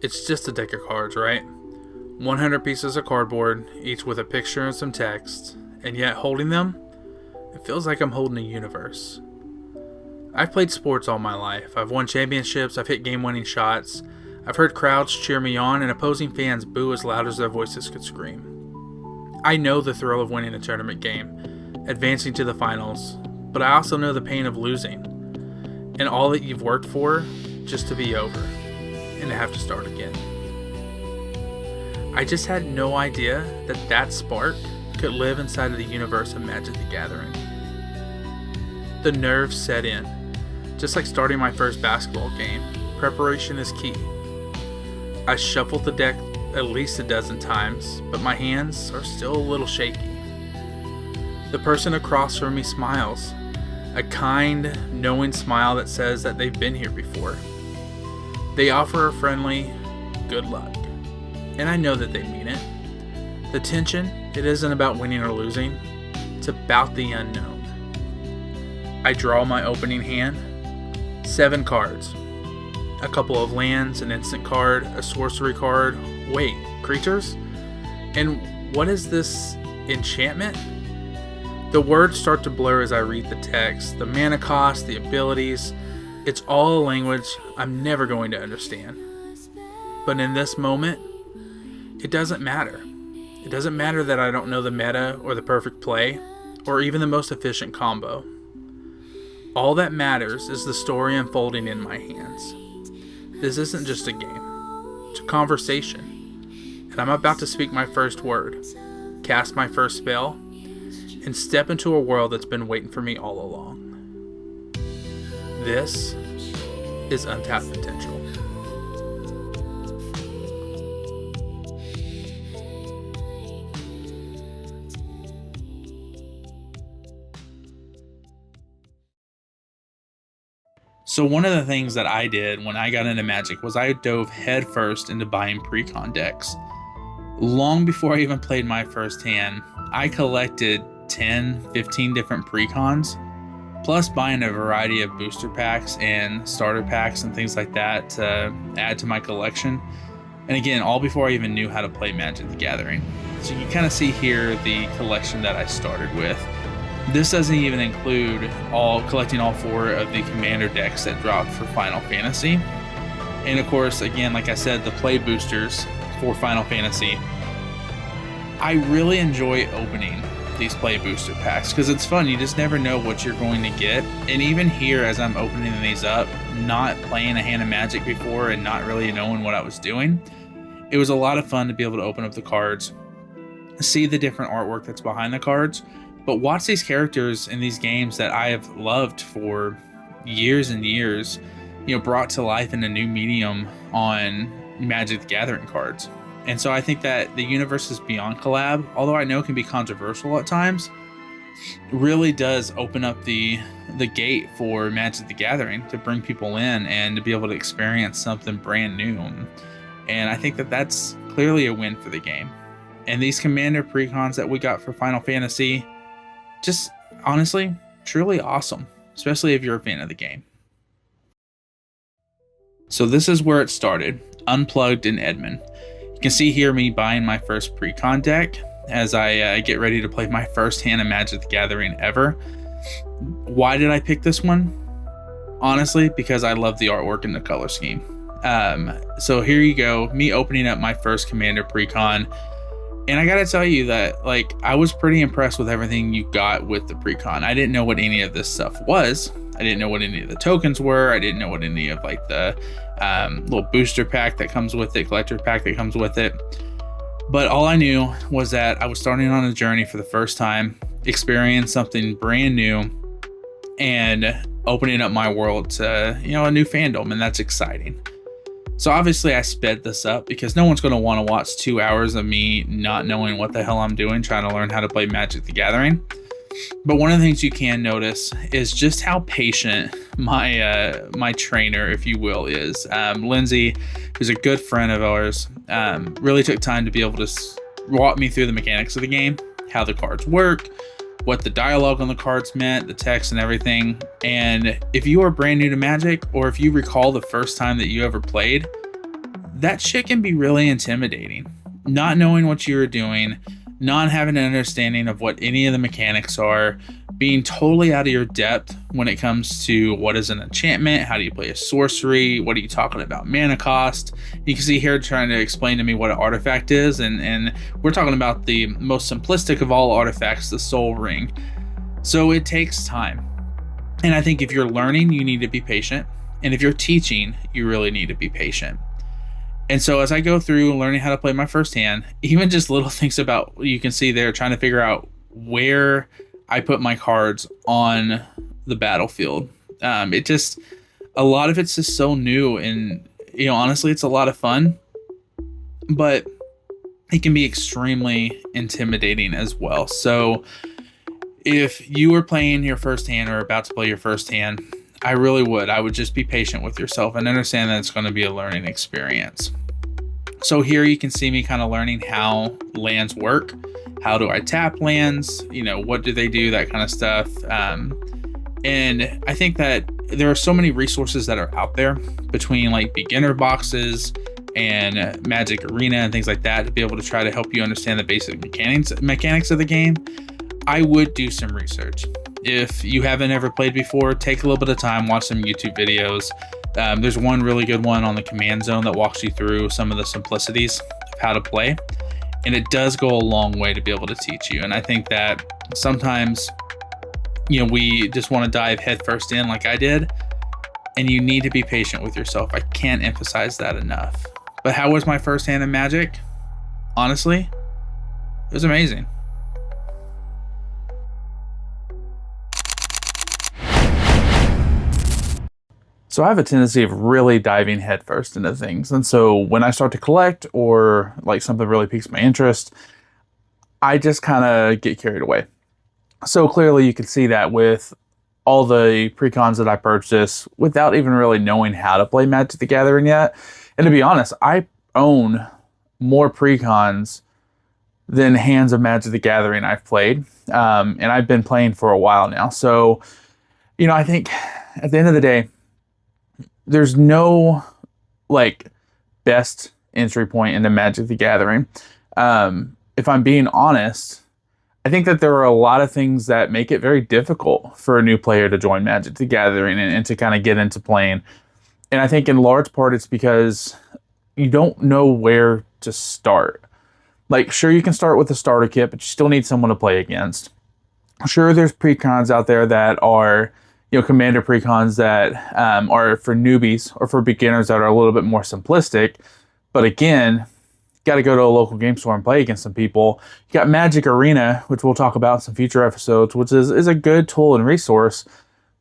It's just a deck of cards, right? 100 pieces of cardboard, each with a picture and some text, and yet holding them, it feels like I'm holding a universe. I've played sports all my life. I've won championships, I've hit game-winning shots, I've heard crowds cheer me on, and opposing fans boo as loud as their voices could scream. I know the thrill of winning a tournament game, advancing to the finals, but I also know the pain of losing, and all that you've worked for just to be over, and to have to start again. I just had no idea that that spark could live inside of the universe of Magic the Gathering. The nerves set in. Just like starting my first basketball game, preparation is key. I shuffled the deck at least a dozen times, but my hands are still a little shaky. The person across from me smiles, a kind, knowing smile that says that they've been here before. They offer a friendly, good luck, and I know that they mean it. The tension, it isn't about winning or losing, it's about the unknown. I draw my opening hand, 7 cards. A couple of lands, an instant card, a sorcery card. Wait, creatures? And what is this enchantment? The words start to blur as I read the text. The mana cost, the abilities, it's all a language I'm never going to understand. But in this moment, it doesn't matter. It doesn't matter that I don't know the meta or the perfect play, or even the most efficient combo. All that matters is the story unfolding in my hands. This isn't just a game, it's a conversation, and I'm about to speak my first word, cast my first spell, and step into a world that's been waiting for me all along. This is Untapped Potential. So one of the things that I did when I got into Magic was I dove headfirst into buying precon decks. Long before I even played my first hand, I collected 10, 15 different precons, plus buying a variety of booster packs and starter packs and things like that to add to my collection. And again, all before I even knew how to play Magic the Gathering. So you can kind of see here the collection that I started with. This doesn't even include collecting all 4 of the commander decks that dropped for Final Fantasy. And of course, again, like I said, the play boosters for Final Fantasy. I really enjoy opening these play booster packs because it's fun. You just never know what you're going to get. And even here, as I'm opening these up, not playing a hand of Magic before and not really knowing what I was doing, it was a lot of fun to be able to open up the cards, see the different artwork that's behind the cards, but watch these characters in these games that I have loved for years and years, brought to life in a new medium on Magic the Gathering cards. And so I think that the Universes Beyond collab, although I know it can be controversial at times, really does open up the gate for Magic the Gathering to bring people in and to be able to experience something brand new. And I think that that's clearly a win for the game. And these Commander precons that we got for Final Fantasy, just honestly, truly awesome, especially if you're a fan of the game. So this is where it started, unplugged in Edmond. You can see here me buying my first precon deck as I get ready to play my first hand of Magic the Gathering ever. Why did I pick this one? Honestly, because I love the artwork and the color scheme. So here you go, me opening up my first Commander precon. And I gotta tell you that, I was pretty impressed with everything you got with the precon. I didn't know what any of this stuff was. I didn't know what any of the tokens were. I didn't know what any of the little booster pack that comes with it, collector pack that comes with it. But all I knew was that I was starting on a journey for the first time, experience something brand new, and opening up my world to, a new fandom, and that's exciting. So obviously I sped this up because no one's going to want to watch 2 hours of me not knowing what the hell I'm doing, trying to learn how to play Magic the Gathering. But one of the things you can notice is just how patient my trainer, if you will, is. Lindsay, who's a good friend of ours, really took time to be able to walk me through the mechanics of the game, how the cards work, what the dialogue on the cards meant, the text and everything. And if you are brand new to Magic, or if you recall the first time that you ever played, that shit can be really intimidating. Not knowing what you're doing, not having an understanding of what any of the mechanics are, being totally out of your depth when it comes to what is an enchantment, how do you play a sorcery, what are you talking about mana cost. You can see here trying to explain to me what an artifact is, and we're talking about the most simplistic of all artifacts, the soul ring. So it takes time. And I think if you're learning, you need to be patient. And if you're teaching, you really need to be patient. And so as I go through learning how to play my first hand, even just little things about, you can see there, trying to figure out where I put my cards on the battlefield. It just, a lot of it's just so new, and, you know, honestly, it's a lot of fun, but it can be extremely intimidating as well. So if you were playing your first hand or about to play your first hand, I would just be patient with yourself and understand that it's going to be a learning experience. So here you can see me kind of learning how lands work. How do I tap lands? You know, what do they do? That kind of stuff. And I think that there are so many resources that are out there between like beginner boxes and Magic Arena and things like that to be able to try to help you understand the basic mechanics of the game. I would do some research. If you haven't ever played before, take a little bit of time, watch some YouTube videos. There's one really good one on the Command Zone that walks you through some of the simplicities of how to play. And it does go a long way to be able to teach you. And I think that sometimes, you know, we just want to dive headfirst in like I did. And you need to be patient with yourself. I can't emphasize that enough. But how was my first hand in Magic? Honestly, it was amazing. So I have a tendency of really diving headfirst into things. And so when I start to collect or like something really piques my interest, I just kind of get carried away. So clearly you can see that with all the precons that I purchased without even really knowing how to play Magic the Gathering yet. And to be honest, I own more precons than hands of Magic the Gathering I've played. And I've been playing for a while now. So, you know, I think at the end of the day, there's no like best entry point into Magic the Gathering. If I'm being honest, I think that there are a lot of things that make it very difficult for a new player to join Magic the Gathering and to kind of get into playing. And I think in large part it's because you don't know where to start. Like, sure, you can start with a starter kit, but you still need someone to play against. Sure, there's precons out there that are, you know, commander precons that are for newbies or for beginners that are a little bit more simplistic. But again, you got to go to a local game store and play against some people. You got Magic Arena, which we'll talk about in some future episodes, which is a good tool and resource.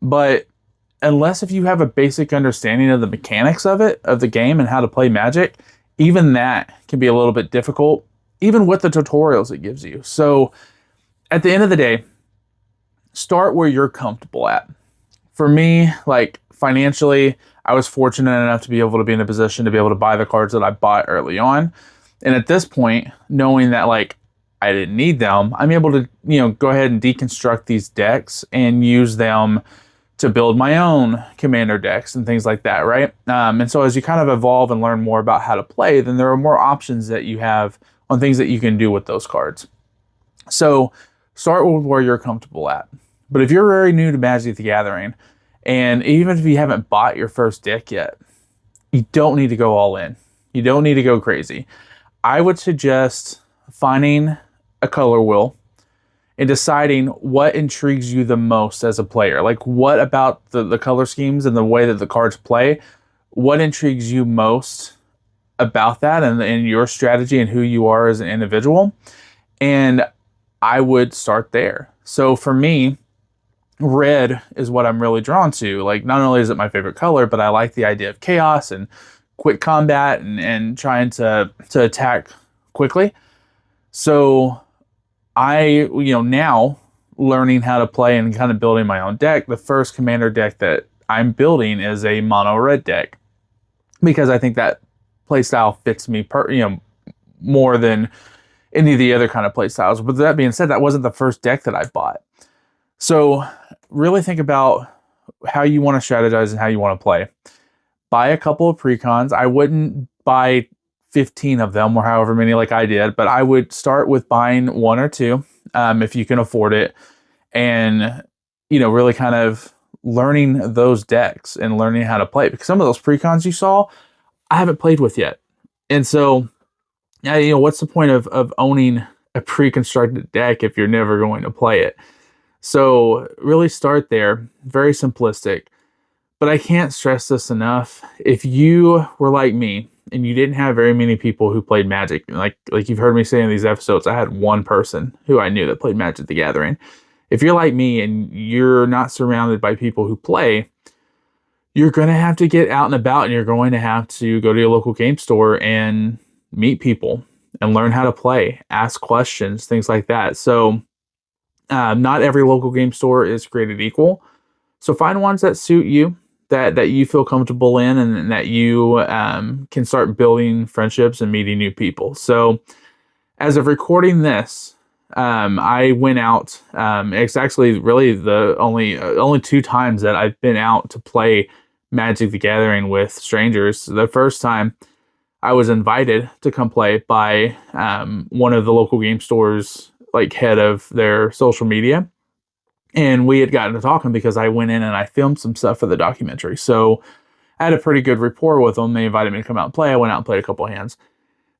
But unless if you have a basic understanding of the mechanics of it, of the game and how to play Magic, even that can be a little bit difficult, even with the tutorials it gives you. So at the end of the day, start where you're comfortable at. For me, like financially, I was fortunate enough to be able to be in a position to be able to buy the cards that I bought early on. And at this point, knowing that like I didn't need them, I'm able to, you know, go ahead and deconstruct these decks and use them to build my own commander decks and things like that, right? And so as you kind of evolve and learn more about how to play, then there are more options that you have on things that you can do with those cards. So start with where you're comfortable at. But if you're very new to Magic the Gathering, and even if you haven't bought your first deck yet, you don't need to go all in. You don't need to go crazy. I would suggest finding a color wheel and deciding what intrigues you the most as a player. Like, what about the color schemes and the way that the cards play, what intrigues you most about that and your strategy and who you are as an individual? And I would start there. So for me, red is what I'm really drawn to. Like, not only is it my favorite color, but I like the idea of chaos and quick combat and trying to attack quickly. So I, you know, now learning how to play and kind of building my own deck, the first commander deck that I'm building is a mono red deck because I think that playstyle fits me more than any of the other kind of playstyles. But that being said, that wasn't the first deck that I bought. So really think about how you want to strategize and how you want to play. Buy a couple of precons. I wouldn't buy 15 of them or however many like I did, but I would start with buying one or two if you can afford it, and really kind of learning those decks and learning how to play, because some of those precons you saw I haven't played with yet. And so yeah, what's the point of owning a pre-constructed deck if you're never going to play it? So really start there. Very simplistic. But I can't stress this enough. If you were like me and you didn't have very many people who played Magic, like you've heard me say in these episodes, I had one person who I knew that played Magic the Gathering. If you're like me and you're not surrounded by people who play, you're going to have to get out and about, and you're going to have to go to your local game store and meet people and learn how to play, ask questions, things like that. So not every local game store is created equal. So find ones that suit you, that you feel comfortable in, and that you can start building friendships and meeting new people. So as of recording this, I went out. It's actually really the only 2 times that I've been out to play Magic the Gathering with strangers. The first time I was invited to come play by one of the local game stores, like head of their social media. And we had gotten to talking because I went in and I filmed some stuff for the documentary. So I had a pretty good rapport with them. They invited me to come out and play. I went out and played a couple of hands.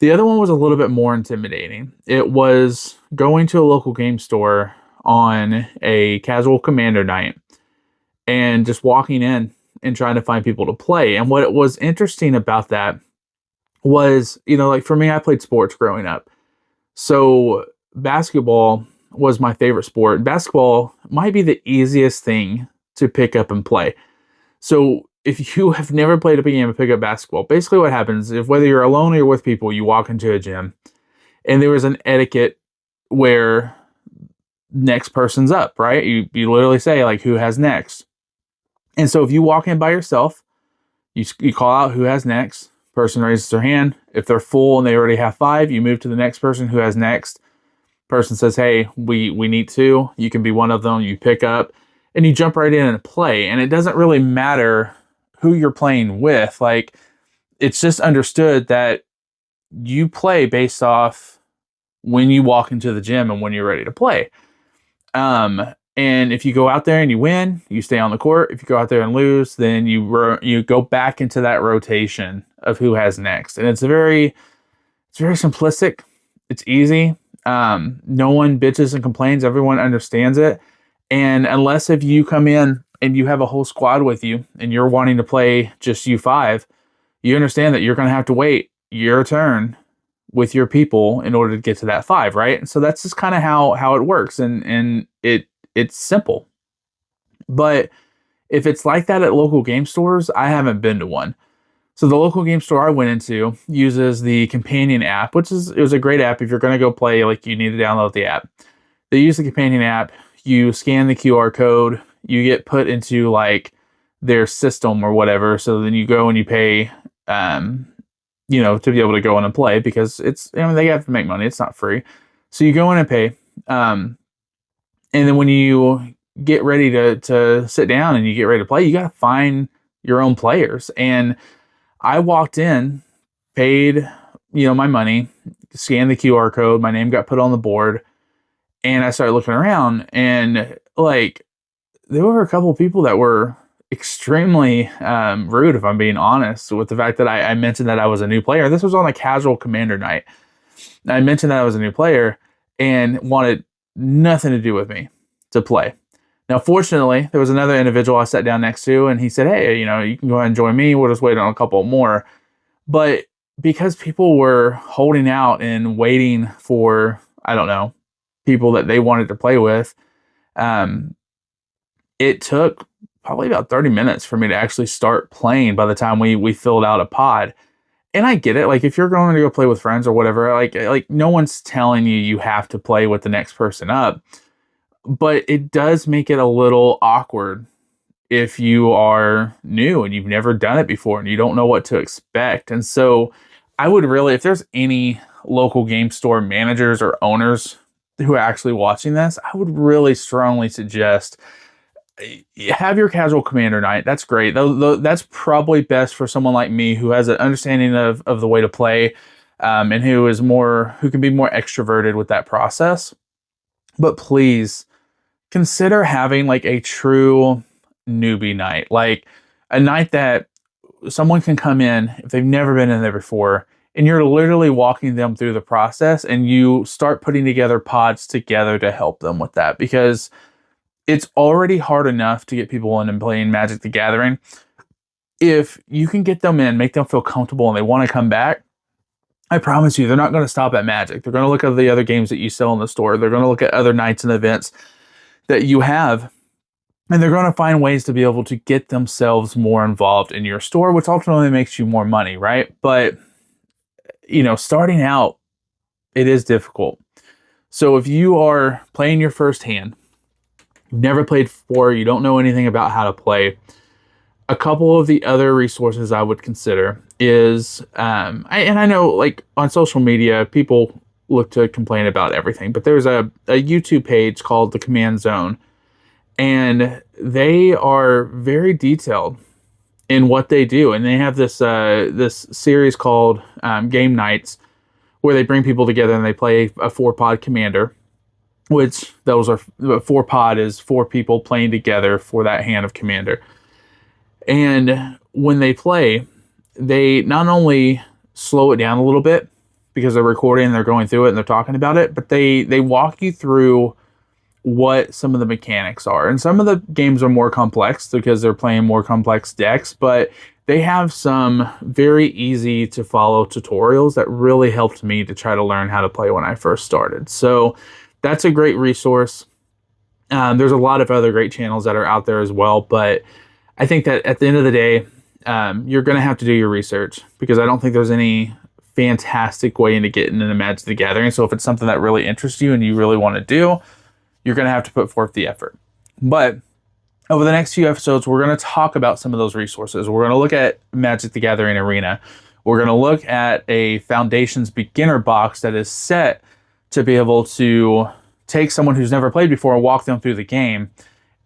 The other one was a little bit more intimidating. It was going to a local game store on a casual Commander night and just walking in and trying to find people to play. And what was interesting about that was, like for me, I played sports growing up. So basketball was my favorite sport. Basketball might be the easiest thing to pick up and play. So if you have never played a game of pickup basketball, basically what happens is, whether you're alone or you're with people, you walk into a gym, and there was an etiquette where next person's up, right? You literally say, like, who has next? And so if you walk in by yourself, you call out who has next. Person raises their hand. If they're full and they already have 5, you move to the next person who has next. Person says, hey, we need 2. You can be one of them. You pick up and you jump right in and play. And it doesn't really matter who you're playing with. Like, it's just understood that you play based off when you walk into the gym and when you're ready to play. And if you go out there and you win, you stay on the court. If you go out there and lose, then you go back into that rotation of who has next. And it's very simplistic. It's easy. No one bitches and complains. Everyone understands it. And unless if you come in and you have a whole squad with you and you're wanting to play just you 5, you understand that you're going to have to wait your turn with your people in order to get to that 5, right? And so that's just kind of how it works. And it's simple. But if it's like that at local game stores, I haven't been to one. So the local game store I went into uses the Companion app, it was a great app. If you're going to go play, like, you need to download the app. They use the Companion app. You scan the QR code. You get put into, like, their system or whatever. So then you go and you pay, to be able to go in and play, because they have to make money. It's not free. So you go in and pay. And then when you get ready to sit down and you get ready to play, you got to find your own players. And I walked in, paid, my money, scanned the QR code, my name got put on the board, and I started looking around, and, like, there were a couple of people that were extremely rude, if I'm being honest, with the fact that I mentioned that I was a new player. This was on a casual Commander night. I mentioned that I was a new player and wanted nothing to do with me to play. Now, fortunately, there was another individual I sat down next to, and he said, hey, you can go ahead and join me. We'll just wait on a couple more. But because people were holding out and waiting for, I don't know, people that they wanted to play with, it took probably about 30 minutes for me to actually start playing by the time we filled out a pod. And I get it. Like, if you're going to go play with friends or whatever, like no one's telling you have to play with the next person up. But it does make it a little awkward if you are new and you've never done it before and you don't know what to expect. And so I would really, if there's any local game store managers or owners who are actually watching this, I would really strongly suggest have your casual commander night. That's great. That's probably best for someone like me who has an understanding of the way to play, and who can be more extroverted with that process. But please consider having like a true newbie night, like a night that someone can come in if they've never been in there before, and you're literally walking them through the process, and you start putting together pods together to help them with that, because it's already hard enough to get people in and playing Magic the Gathering. If you can get them in, make them feel comfortable, and they want to come back, I promise you, they're not going to stop at Magic. They're going to look at the other games that you sell in the store. They're going to look at other nights and events that you have, and they're going to find ways to be able to get themselves more involved in your store, which ultimately makes you more money, right? But, starting out, it is difficult. So if you are playing your first hand, you've never played before, you don't know anything about how to play, a couple of the other resources I would consider is, I know like on social media, people look to complain about everything, but there's a YouTube page called The Command Zone, and they are very detailed in what they do. And they have this series called Game Nights, where they bring people together and they play a 4-pod commander, which those are 4-pod is 4 people playing together for that hand of commander. And when they play, they not only slow it down a little bit because they're recording and they're going through it and they're talking about it, but they walk you through what some of the mechanics are. And some of the games are more complex because they're playing more complex decks, but they have some very easy to follow tutorials that really helped me to try to learn how to play when I first started. So that's a great resource. There's a lot of other great channels that are out there as well, but I think that at the end of the day, you're going to have to do your research, because I don't think there's any fantastic way into getting into Magic the Gathering. So if it's something that really interests you and you really want to do, you're going to have to put forth the effort. But over the next few episodes, we're going to talk about some of those resources. We're going to look at Magic the Gathering Arena. We're going to look at a Foundations beginner box that is set to be able to take someone who's never played before and walk them through the game.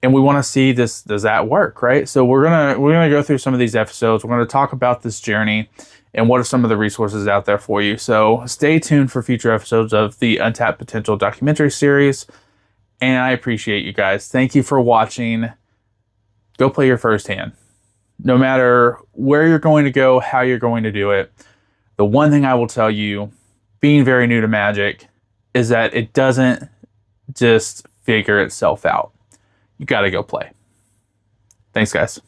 And we want to see does that work, right? So we're gonna go through some of these episodes. We're going to talk about this journey and what are some of the resources out there for you. So stay tuned for future episodes of the Untapped Potential documentary series. And I appreciate you guys. Thank you for watching. Go play your first hand. No matter where you're going to go, how you're going to do it, the one thing I will tell you, being very new to Magic, is that it doesn't just figure itself out. You got to go play. Thanks, guys.